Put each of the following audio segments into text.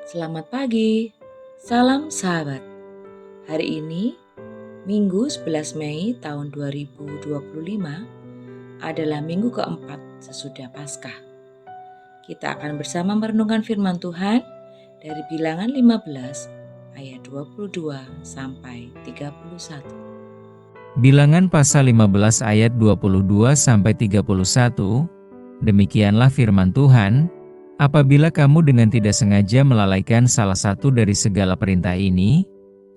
Selamat pagi, salam sahabat. Hari ini, Minggu 11 Mei tahun 2025 adalah minggu keempat sesudah Paskah. Kita akan bersama merenungkan firman Tuhan dari Bilangan 15 ayat 22 sampai 31. Bilangan pasal 15 ayat 22 sampai 31. Demikianlah firman Tuhan, apabila kamu dengan tidak sengaja melalaikan salah satu dari segala perintah ini,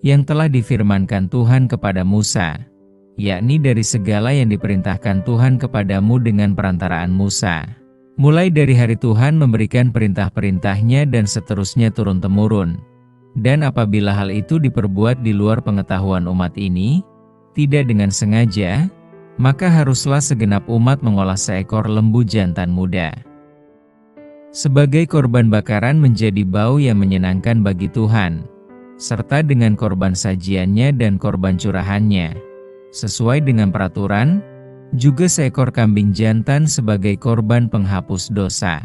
yang telah difirmankan Tuhan kepada Musa, yakni dari segala yang diperintahkan Tuhan kepadamu dengan perantaraan Musa, mulai dari hari Tuhan memberikan perintah-perintahnya dan seterusnya turun-temurun. Dan apabila hal itu diperbuat di luar pengetahuan umat ini, tidak dengan sengaja, maka haruslah segenap umat mengolah seekor lembu jantan muda sebagai korban bakaran menjadi bau yang menyenangkan bagi Tuhan, serta dengan korban sajiannya dan korban curahannya, sesuai dengan peraturan, juga seekor kambing jantan sebagai korban penghapus dosa.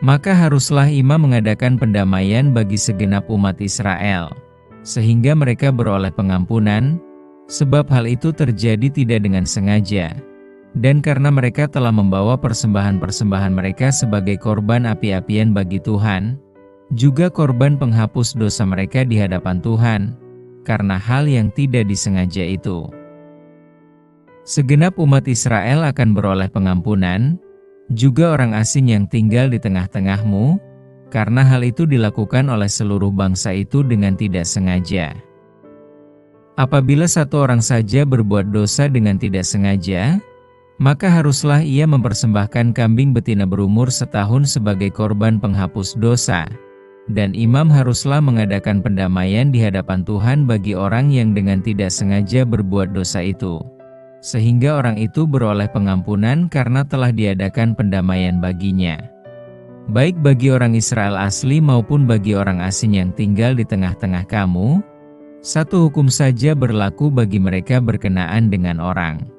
Maka haruslah imam mengadakan pendamaian bagi segenap umat Israel, sehingga mereka beroleh pengampunan, sebab hal itu terjadi tidak dengan sengaja. Dan karena mereka telah membawa persembahan-persembahan mereka sebagai korban api-apian bagi Tuhan, juga korban penghapus dosa mereka di hadapan Tuhan, karena hal yang tidak disengaja itu. Segenap umat Israel akan beroleh pengampunan, juga orang asing yang tinggal di tengah-tengahmu, karena hal itu dilakukan oleh seluruh bangsa itu dengan tidak sengaja. Apabila satu orang saja berbuat dosa dengan tidak sengaja, maka haruslah ia mempersembahkan kambing betina berumur setahun sebagai korban penghapus dosa, dan imam haruslah mengadakan pendamaian di hadapan Tuhan bagi orang yang dengan tidak sengaja berbuat dosa itu, sehingga orang itu beroleh pengampunan karena telah diadakan pendamaian baginya. Baik bagi orang Israel asli maupun bagi orang asing yang tinggal di tengah-tengah kamu, satu hukum saja berlaku bagi mereka berkenaan dengan orang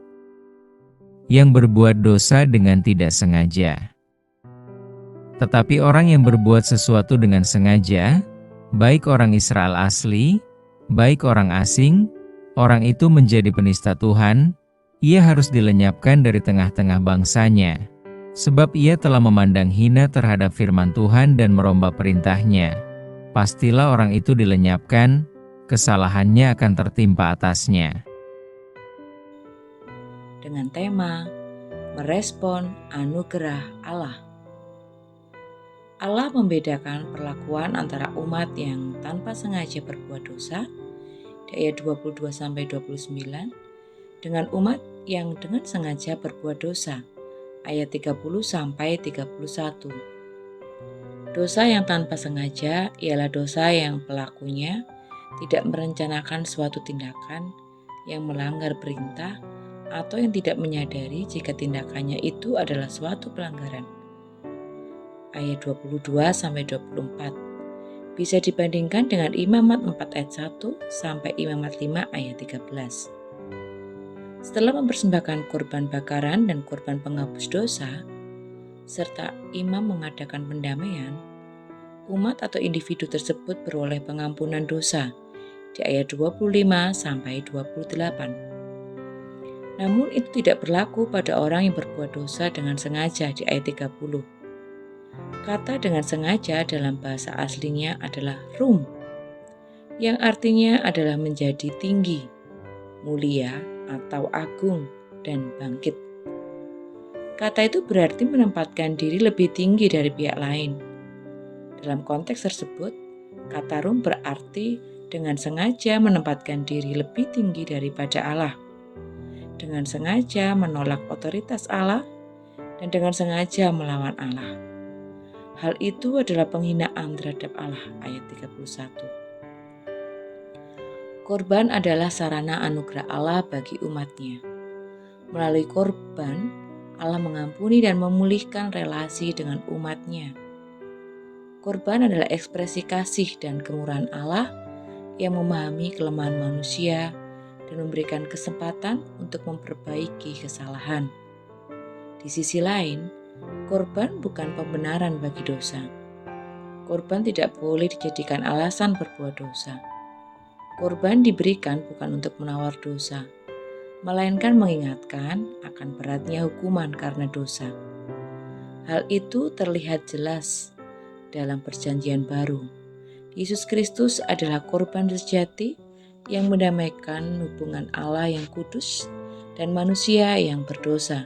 yang berbuat dosa dengan tidak sengaja. Tetapi orang yang berbuat sesuatu dengan sengaja, baik orang Israel asli, baik orang asing, orang itu menjadi penista Tuhan, ia harus dilenyapkan dari tengah-tengah bangsanya, sebab ia telah memandang hina terhadap firman Tuhan dan merombak perintahnya. Pastilah orang itu dilenyapkan, kesalahannya akan tertimpa atasnya. Dengan tema merespon anugerah Allah. Allah membedakan perlakuan antara umat yang tanpa sengaja berbuat dosa di ayat 22-29 dengan umat yang dengan sengaja berbuat dosa ayat 30-31. Dosa yang tanpa sengaja ialah dosa yang pelakunya tidak merencanakan suatu tindakan yang melanggar perintah atau yang tidak menyadari jika tindakannya itu adalah suatu pelanggaran. Ayat 22-24 bisa dibandingkan dengan Imamat 4 ayat 1 sampai Imamat 5 ayat 13. Setelah mempersembahkan korban bakaran dan korban penghapus dosa, serta imam mengadakan pendamaian, umat atau individu tersebut beroleh pengampunan dosa di ayat 25-28. Namun itu tidak berlaku pada orang yang berbuat dosa dengan sengaja di ayat 30. Kata dengan sengaja dalam bahasa aslinya adalah rum, yang artinya adalah menjadi tinggi, mulia atau agung dan bangkit. Kata itu berarti menempatkan diri lebih tinggi dari pihak lain. Dalam konteks tersebut, kata rum berarti dengan sengaja menempatkan diri lebih tinggi daripada Allah, dengan sengaja menolak otoritas Allah, dan dengan sengaja melawan Allah. Hal itu adalah penghinaan terhadap Allah, ayat 31. Korban adalah sarana anugerah Allah bagi umatnya. Melalui korban, Allah mengampuni dan memulihkan relasi dengan umatnya. Korban adalah ekspresi kasih dan kemurahan Allah yang memahami kelemahan manusia dan memberikan kesempatan untuk memperbaiki kesalahan. Di sisi lain, korban bukan pembenaran bagi dosa. Korban tidak boleh dijadikan alasan berbuat dosa. Korban diberikan bukan untuk menawar dosa, melainkan mengingatkan akan beratnya hukuman karena dosa. Hal itu terlihat jelas dalam Perjanjian Baru. Yesus Kristus adalah korban sejati yang mendamaikan hubungan Allah yang kudus dan manusia yang berdosa.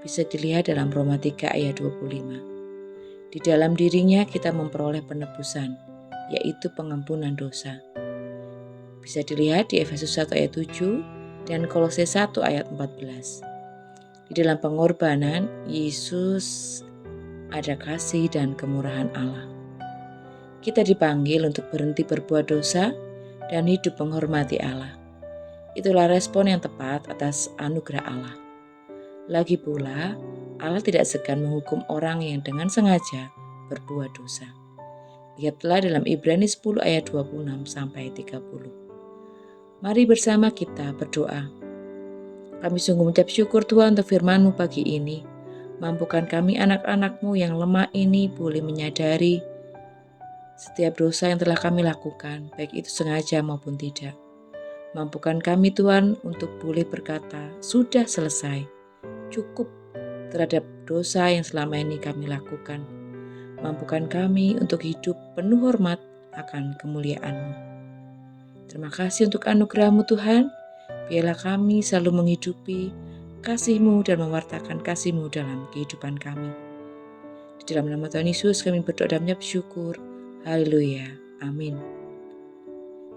Bisa dilihat dalam Roma 3 ayat 25. Di dalam dirinya kita memperoleh penebusan, yaitu pengampunan dosa. Bisa dilihat di Efesus 1 ayat 7 dan Kolose 1 ayat 14. Di dalam pengorbanan, Yesus ada kasih dan kemurahan Allah. Kita dipanggil untuk berhenti berbuat dosa dan hidup menghormati Allah. Itulah respon yang tepat atas anugerah Allah. Lagi pula, Allah tidak segan menghukum orang yang dengan sengaja berbuat dosa. Lihatlah dalam Ibrani 10 ayat 26 sampai 30. Mari bersama kita berdoa. Kami sungguh mengucap syukur Tuhan untuk firman-Mu pagi ini. Mampukan kami anak-anak-Mu yang lemah ini boleh menyadari setiap dosa yang telah kami lakukan, baik itu sengaja maupun tidak. Mampukan kami Tuhan untuk boleh berkata, sudah selesai, cukup terhadap dosa yang selama ini kami lakukan. Mampukan kami untuk hidup penuh hormat akan kemuliaan-Mu. Terima kasih untuk anugerah-Mu Tuhan. Biarlah kami selalu menghidupi kasih-Mu dan mewartakan kasih-Mu dalam kehidupan kami. Di dalam nama Tuhan Yesus kami berdoa dan mengucap syukur. Haleluya. Amin.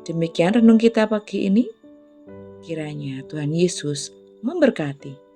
Demikian renung kita pagi ini. Kiranya Tuhan Yesus memberkati.